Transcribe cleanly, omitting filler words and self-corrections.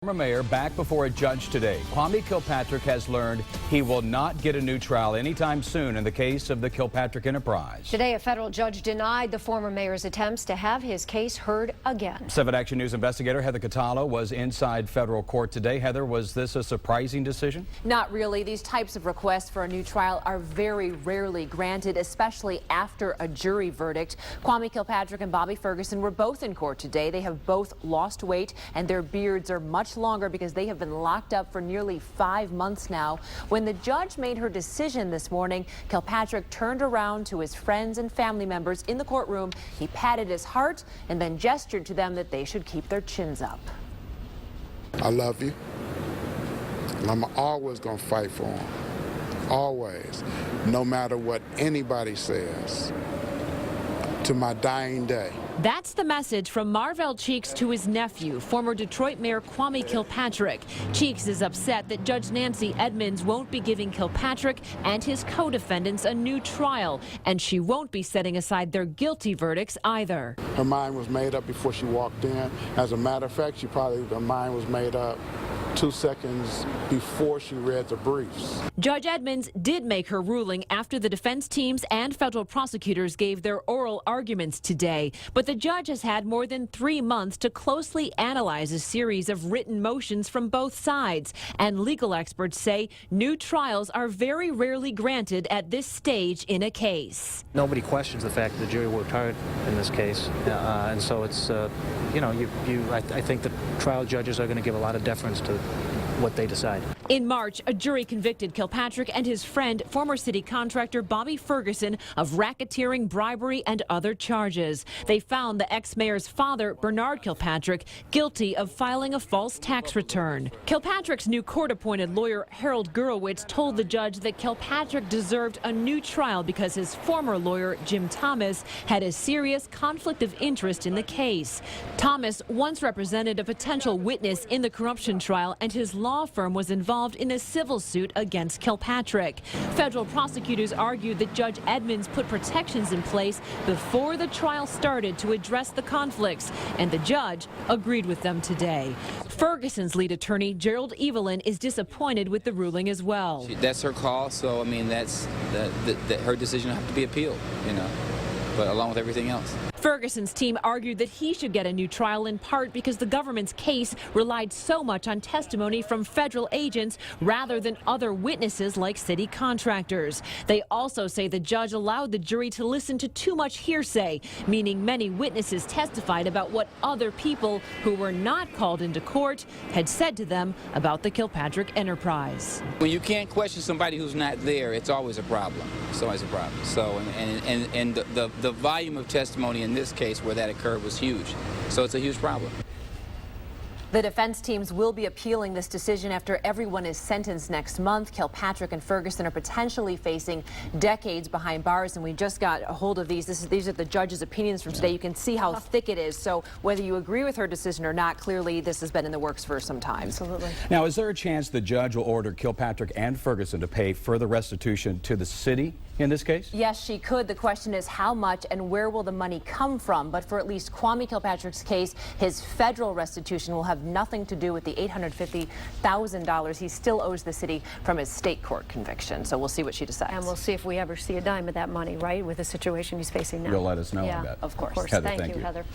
Former mayor back before a judge today. Kwame Kilpatrick has learned he will not get a new trial anytime soon in the case of the Kilpatrick enterprise. Today, a federal judge denied the former mayor's attempts to have his case heard again. 7 Action News investigator Heather Catalo was inside federal court today. Heather, was this a surprising decision? Not really. These types of requests for a new trial are very rarely granted, especially after a jury verdict. Kwame Kilpatrick and Bobby Ferguson were both in court today. They have both lost weight and their beards are much longer because they have been locked up for nearly 5 months now. When the judge made her decision this morning, Kilpatrick turned around to his friends and family members in the courtroom. He patted his heart and then gestured to them that they should keep their chins up. I love you, and I'm always going to fight for him. Always, no matter what anybody says, to my dying day. That's the message from Marvell Cheeks to his nephew, former Detroit Mayor Kwame Kilpatrick. Cheeks is upset that Judge Nancy Edmonds won't be giving Kilpatrick and his co-defendants a new trial, and she won't be setting aside their guilty verdicts either. Her mind was made up before she walked in. As a matter of fact, her mind was made up 2 seconds before she read the briefs. Judge Edmonds did make her ruling after the defense teams and federal prosecutors gave their oral arguments today. But the judge has had more than 3 months to closely analyze a series of written motions from both sides. And legal experts say new trials are very rarely granted at this stage in a case. Nobody questions the fact that the jury worked hard in this case. And so it's, I think the trial judges are going to give a lot of deference to what they decide. In March, a jury convicted Kilpatrick and his friend, former city contractor Bobby Ferguson, of racketeering, bribery, and other charges. They found the ex-mayor's father, Bernard Kilpatrick, guilty of filing a false tax return. Kilpatrick's new court-appointed lawyer, Harold Gurowitz, told the judge that Kilpatrick deserved a new trial because his former lawyer, Jim Thomas, had a serious conflict of interest in the case. Thomas once represented a potential witness in the corruption trial, and his law firm was involved in a civil suit against Kilpatrick. Federal prosecutors argued that Judge Edmonds put protections in place before the trial started to address the conflicts, and the judge agreed with them today. Ferguson's lead attorney, Gerald Evelyn, is disappointed with the ruling as well. That's her call, so I mean, that's her decision will have to be appealed, but along with everything else. Ferguson's team argued that he should get a new trial in part because the government's case relied so much on testimony from federal agents rather than other witnesses like city contractors. They also say the judge allowed the jury to listen to too much hearsay, meaning many witnesses testified about what other people who were not called into court had said to them about the Kilpatrick enterprise. When you can't question somebody who's not there, it's always a problem. It's always a problem. So, and the volume of testimony in this case where that occurred was huge. So it's a huge problem. The defense teams will be appealing this decision after everyone is sentenced next month. Kilpatrick and Ferguson are potentially facing decades behind bars, and we just got a hold of these. These are the judge's opinions from today. You can see how thick it is. So whether you agree with her decision or not, clearly this has been in the works for some time. Absolutely. Now, is there a chance the judge will order Kilpatrick and Ferguson to pay further restitution to the city in this case? Yes, she could. The question is how much and where will the money come from? But for at least Kwame Kilpatrick's case, his federal restitution will have nothing to do with the $850,000 he still owes the city from his state court conviction. So we'll see what she decides. And we'll see if we ever see a dime of that money, right, with the situation he's facing now. You'll let us know. Yeah, I bet. Of course. Heather, Thank you, Heather.